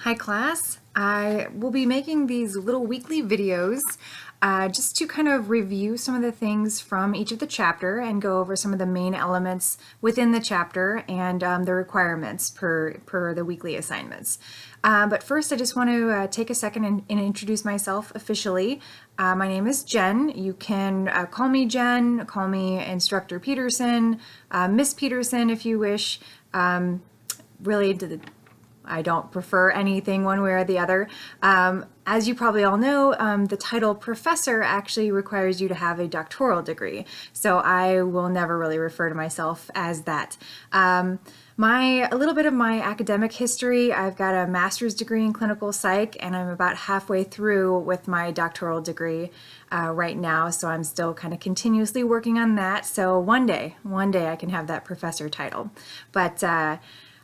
Hi class, I will be making these little weekly videos just to kind of review some of the things from each of the chapter and go over some of the main elements within the chapter and the requirements per the weekly assignments. But first I just want to take a second and introduce myself officially. My name is Jen. You can call me Jen, call me Instructor Peterson, Miss Peterson if you wish. Really, I don't prefer anything one way or the other. As you probably all know, the title professor actually requires you to have a doctoral degree. So I will never really refer to myself as that. A little bit of my academic history, I've got a master's degree in clinical psych, and I'm about halfway through with my doctoral degree right now. So I'm still kind of continuously working on that. So one day I can have that professor title. But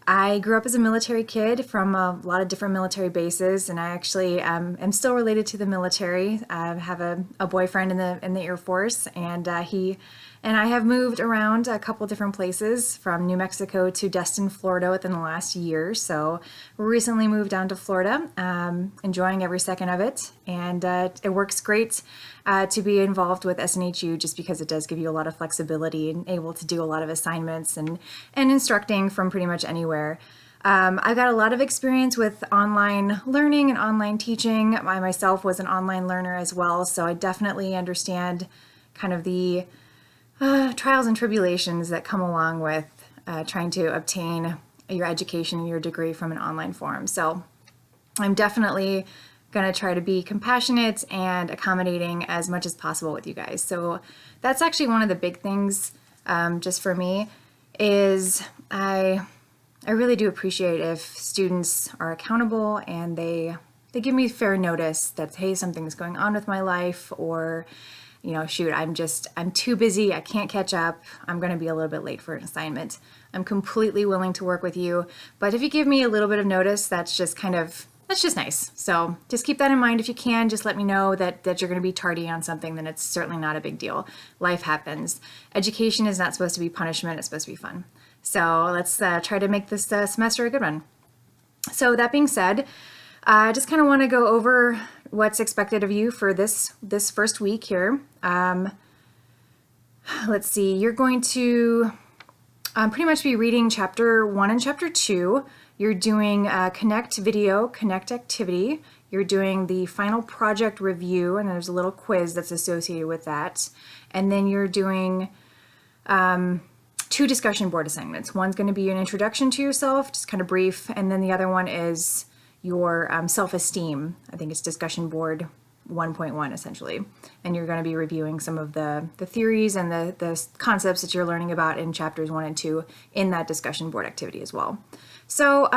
I grew up as a military kid from a lot of different military bases, and I actually am still related to the military. I have a boyfriend in the Air Force, and he and I have moved around a couple different places from New Mexico to Destin, Florida within the last year. So recently moved down to Florida, enjoying every second of it, and it works great to be involved with SNHU just because it does give you a lot of flexibility and able to do a lot of assignments and instructing from pretty much anywhere. I've got a lot of experience with online learning and online teaching. I myself was an online learner as well, so I definitely understand kind of the trials and tribulations that come along with trying to obtain your education and your degree from an online forum. So I'm definitely going to try to be compassionate and accommodating as much as possible with you guys. So that's actually one of the big things just for me is I really do appreciate if students are accountable and they give me fair notice that, hey, something's going on with my life, or shoot, I'm too busy, I can't catch up, I'm going to be a little bit late for an assignment. I'm completely willing to work with you, but if you give me a little bit of notice, that's just nice. So just keep that in mind. If you can, just let me know that you're going to be tardy on something, then it's certainly not a big deal. Life happens. Education is not supposed to be punishment, it's supposed to be fun. So let's try to make this semester a good one. So that being said, I just kind of want to go over what's expected of you for this first week here. Let's see, you're going to pretty much be reading chapter 1 and chapter 2. You're doing Connect Video, Connect Activity. You're doing the final project review, and there's a little quiz that's associated with that. And then you're doing 2 discussion board assignments. One's going to be an introduction to yourself, just kind of brief, and then the other one is your self-esteem. I think it's discussion board 1.1 essentially, and you're going to be reviewing some of the theories and the concepts that you're learning about in chapters 1 and 2 in that discussion board activity as well. So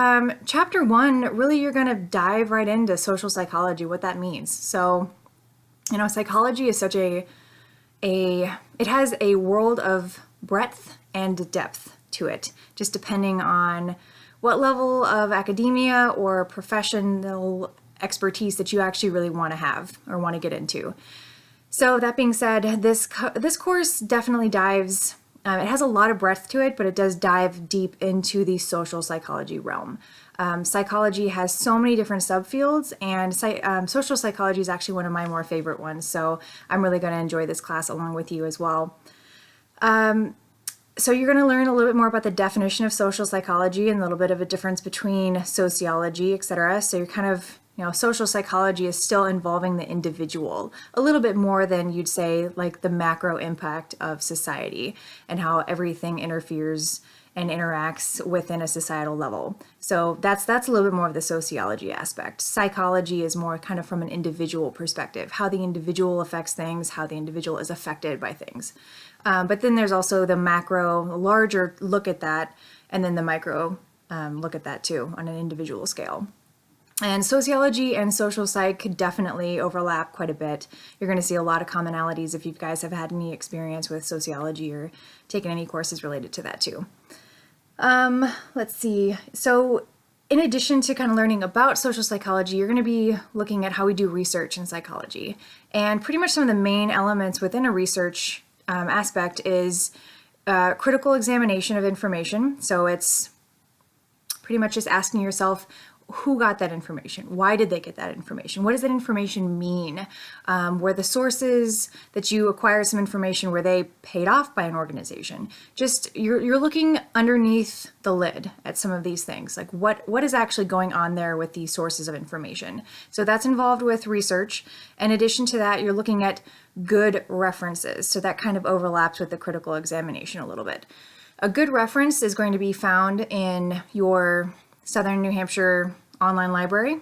chapter 1, really you're going to dive right into social psychology, what that means. So psychology is such it has a world of breadth and depth to it, just depending on what level of academia or professional expertise that you actually really want to have or want to get into. So that being said, this course definitely dives, it has a lot of breadth to it, but it does dive deep into the social psychology realm. Psychology has so many different subfields, and social psychology is actually one of my more favorite ones, so I'm really going to enjoy this class along with you as well. So you're going to learn a little bit more about the definition of social psychology and a little bit of a difference between sociology, etc. So you're kind of, social psychology is still involving the individual a little bit more than you'd say like the macro impact of society and how everything interferes and interacts within a societal level. So that's a little bit more of the sociology aspect. Psychology is more kind of from an individual perspective, how the individual affects things, how the individual is affected by things. But then there's also the macro, larger look at that, and then the micro look at that too on an individual scale. And sociology and social psych definitely overlap quite a bit. You're going to see a lot of commonalities if you guys have had any experience with sociology or taken any courses related to that too. Let's see. So in addition to kind of learning about social psychology, you're going to be looking at how we do research in psychology. And pretty much some of the main elements within a research aspect is critical examination of information. So it's pretty much just asking yourself, who got that information? Why did they get that information? What does that information mean? Were the sources that you acquire some information, were they paid off by an organization? Just you're looking underneath the lid at some of these things. Like what is actually going on there with these sources of information? So that's involved with research. In addition to that, you're looking at good references. So that kind of overlaps with the critical examination a little bit. A good reference is going to be found in your Southern New Hampshire online library.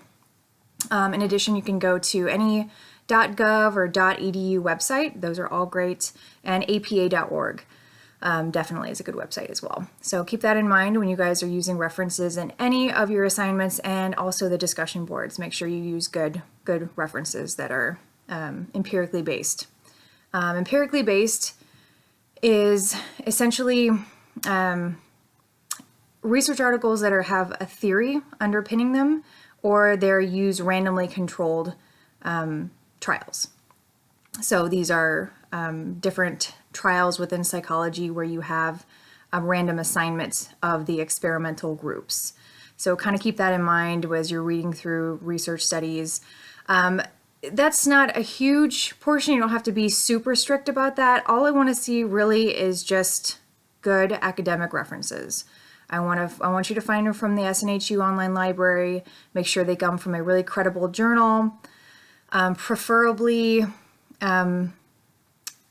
In addition, you can go to any .gov or .edu website. Those are all great. And apa.org definitely is a good website as well. So keep that in mind when you guys are using references in any of your assignments, and also the discussion boards. Make sure you use good references that are empirically based. Empirically based is essentially research articles that have a theory underpinning them, or they're use randomly controlled trials. So these are different trials within psychology where you have a random assignment of the experimental groups. So kind of keep that in mind as you're reading through research studies. That's not a huge portion. You don't have to be super strict about that. All I want to see really is just good academic references. I want you to find them from the SNHU online library. Make sure they come from a really credible journal, preferably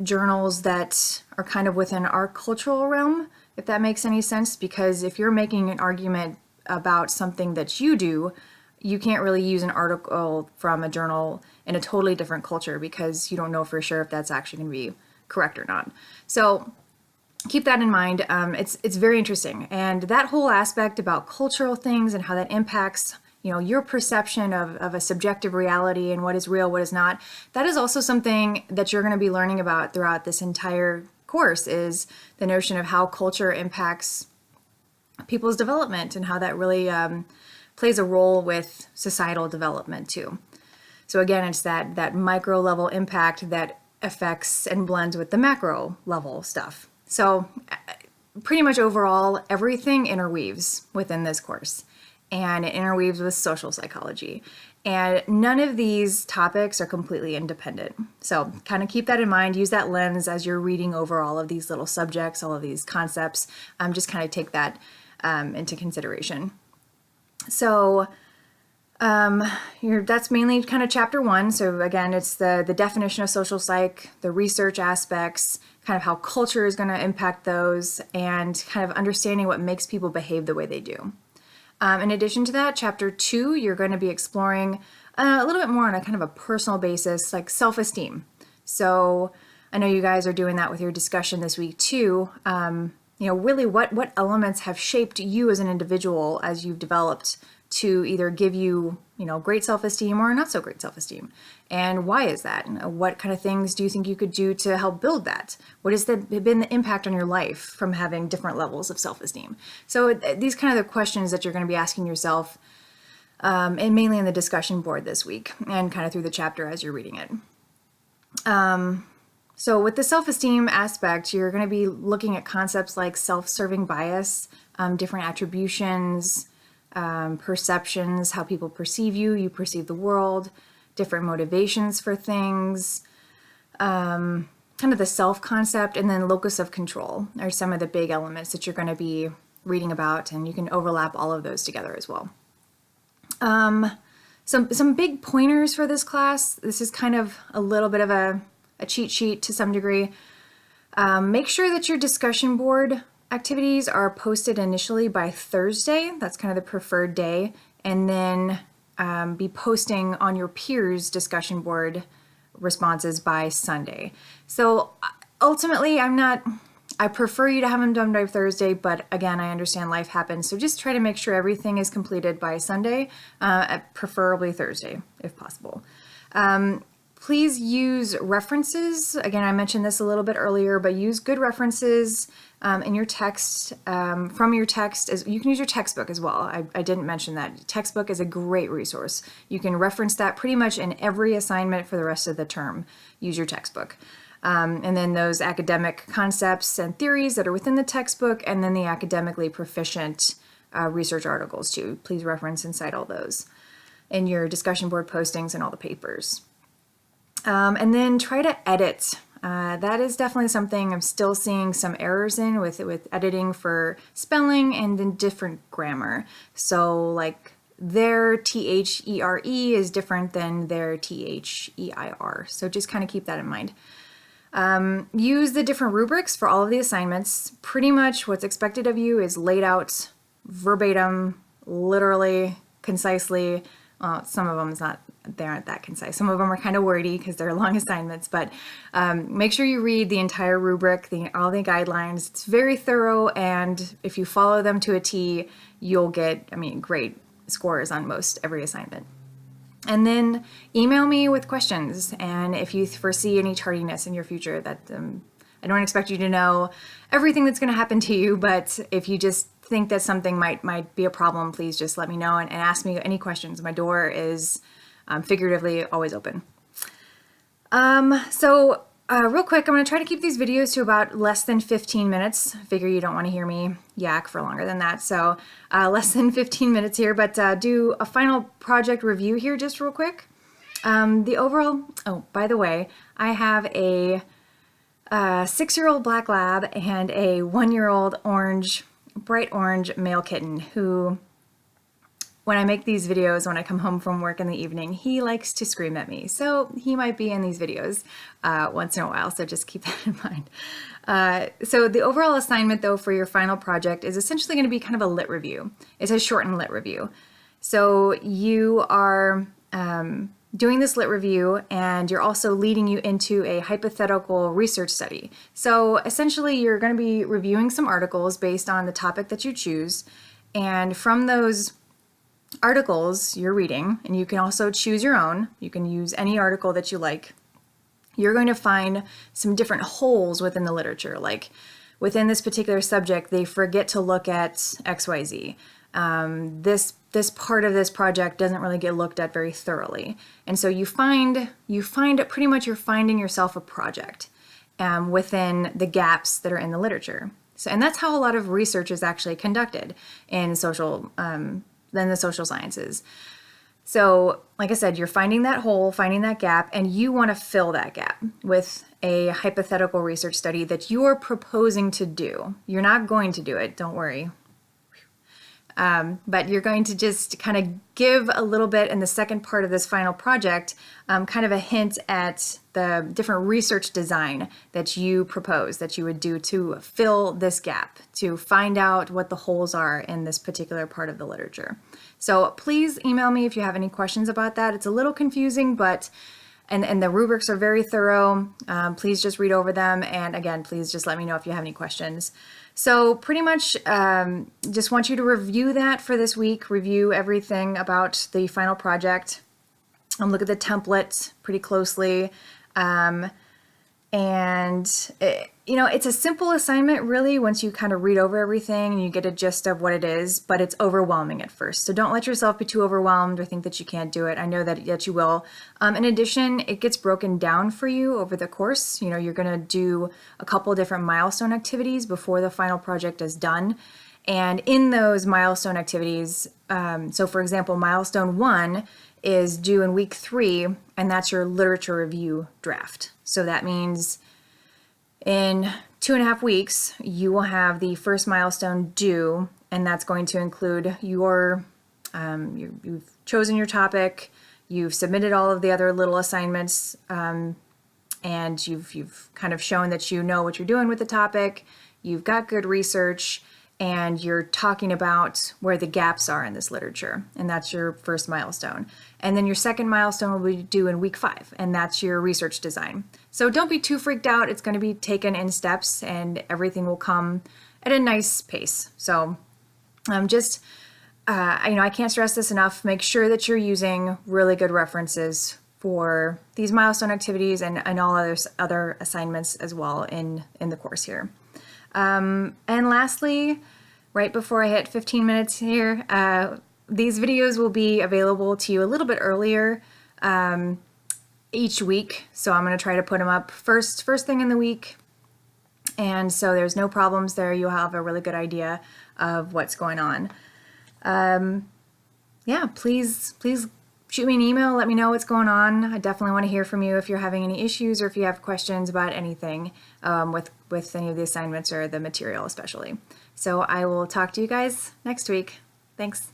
journals that are kind of within our cultural realm, if that makes any sense, because if you're making an argument about something that you do, you can't really use an article from a journal in a totally different culture because you don't know for sure if that's actually going to be correct or not. So keep that in mind. It's very interesting, and that whole aspect about cultural things and how that impacts your perception of a subjective reality and what is real, what is not. That is also something that you're going to be learning about throughout this entire course, is the notion of how culture impacts people's development and how that really plays a role with societal development too. So again, it's that micro level impact that affects and blends with the macro level stuff. So pretty much overall, everything interweaves within this course, and it interweaves with social psychology. And none of these topics are completely independent. So kind of keep that in mind. Use that lens as you're reading over all of these little subjects, all of these concepts. Just kind of take that into consideration. So that's mainly kind of chapter 1. So again, it's the definition of social psych, the research aspects, kind of how culture is going to impact those, and kind of understanding what makes people behave the way they do. In addition to that, chapter 2, you're going to be exploring a little bit more on a kind of a personal basis, like self-esteem. So I know you guys are doing that with your discussion this week too. Really what elements have shaped you as an individual as you've developed to either give you, great self-esteem or not so great self-esteem. And why is that? What kind of things do you think you could do to help build that? What has been the impact on your life from having different levels of self-esteem? So these kind of the questions that you're going to be asking yourself, and mainly in the discussion board this week and kind of through the chapter as you're reading it. So with the self-esteem aspect, you're going to be looking at concepts like self-serving bias, different attributions, perceptions, how people perceive you, you perceive the world, different motivations for things, kind of the self concept, and then locus of control are some of the big elements that you're going to be reading about, and you can overlap all of those together as well. Some big pointers for this class. This is kind of a little bit of a cheat sheet to some degree. Make sure that your discussion board activities are posted initially by Thursday. That's kind of the preferred day. And then be posting on your peers' discussion board responses by Sunday. So ultimately, I prefer you to have them done by Thursday, but again, I understand life happens. So just try to make sure everything is completed by Sunday, preferably Thursday, if possible. Please use references. Again, I mentioned this a little bit earlier, but use good references in your text, from your text. You can use your textbook as well. I didn't mention that. Textbook is a great resource. You can reference that pretty much in every assignment for the rest of the term. Use your textbook. And then those academic concepts and theories that are within the textbook, and then the academically proficient research articles too. Please reference and cite all those in your discussion board postings and all the papers. And then try to edit. That is definitely something I'm still seeing some errors in with editing for spelling and then different grammar. So like their THERE is different than their THEIR. So just kind of keep that in mind. Use the different rubrics for all of the assignments. Pretty much what's expected of you is laid out verbatim, literally, concisely. Some of them they aren't that concise. Some of them are kind of wordy because they're long assignments, but make sure you read the entire rubric, all the guidelines. It's very thorough, and if you follow them to a T, you'll get, great scores on most every assignment. And then email me with questions, and if you foresee any tardiness in your future, that I don't expect you to know everything that's going to happen to you, but if you just think that something might be a problem, please just let me know and ask me any questions. My door is figuratively always open. So real quick, I'm going to try to keep these videos to about less than 15 minutes. Figure you don't want to hear me yak for longer than that. So less than 15 minutes here, but do a final project review here just real quick. The overall, oh, by the way, I have a 6-year-old black lab and a 1-year-old bright orange male kitten who, when I make these videos, when I come home from work in the evening, he likes to scream at me. So he might be in these videos once in a while, so just keep that in mind. So the overall assignment, though, for your final project is essentially going to be kind of a lit review. It's a shortened lit review. So you are doing this lit review, and you're also leading you into a hypothetical research study. So essentially, you're going to be reviewing some articles based on the topic that you choose, and from those articles you're reading, and you can also choose your own, you can use any article that you like, you're going to find some different holes within the literature. Like within this particular subject, they forget to look at XYZ. This part of this project doesn't really get looked at very thoroughly. And so you find pretty much you're finding yourself a project within the gaps that are in the literature. So, and that's how a lot of research is actually conducted in the social sciences. So, like I said, you're finding that hole, finding that gap, and you want to fill that gap with a hypothetical research study that you're proposing to do. You're not going to do it, don't worry. But you're going to just kind of give a little bit in the second part of this final project, kind of a hint at the different research design that you propose, that you would do to fill this gap, to find out what the holes are in this particular part of the literature. So please email me if you have any questions about that. It's a little confusing, but and the rubrics are very thorough. Please just read over them. And again, please just let me know if you have any questions. So pretty much just want you to review that for this week, review everything about the final project, look at the template pretty closely. It's a simple assignment really once you kind of read over everything and you get a gist of what it is, but it's overwhelming at first. So don't let yourself be too overwhelmed or think that you can't do it. I know that you will. In addition, it gets broken down for you over the course. You're going to do a couple different milestone activities before the final project is done. And in those milestone activities, so for example, milestone 1 is due in week 3, and that's your literature review draft. So that means in 2.5 weeks, you will have the first milestone due, and that's going to include you've chosen your topic, you've submitted all of the other little assignments, and you've kind of shown that you know what you're doing with the topic, you've got good research, and you're talking about where the gaps are in this literature, and that's your first milestone. And then your second milestone will be due in week 5, and that's your research design. So don't be too freaked out. It's going to be taken in steps, and everything will come at a nice pace. So I can't stress this enough. Make sure that you're using really good references for these milestone activities and all other assignments as well in the course here. And lastly, right before I hit 15 minutes here, these videos will be available to you a little bit earlier each week. So I'm going to try to put them up first thing in the week. And so there's no problems there. You'll have a really good idea of what's going on. Yeah, please shoot me an email. Let me know what's going on. I definitely want to hear from you if you're having any issues or if you have questions about anything with any of the assignments or the material especially. So I will talk to you guys next week. Thanks.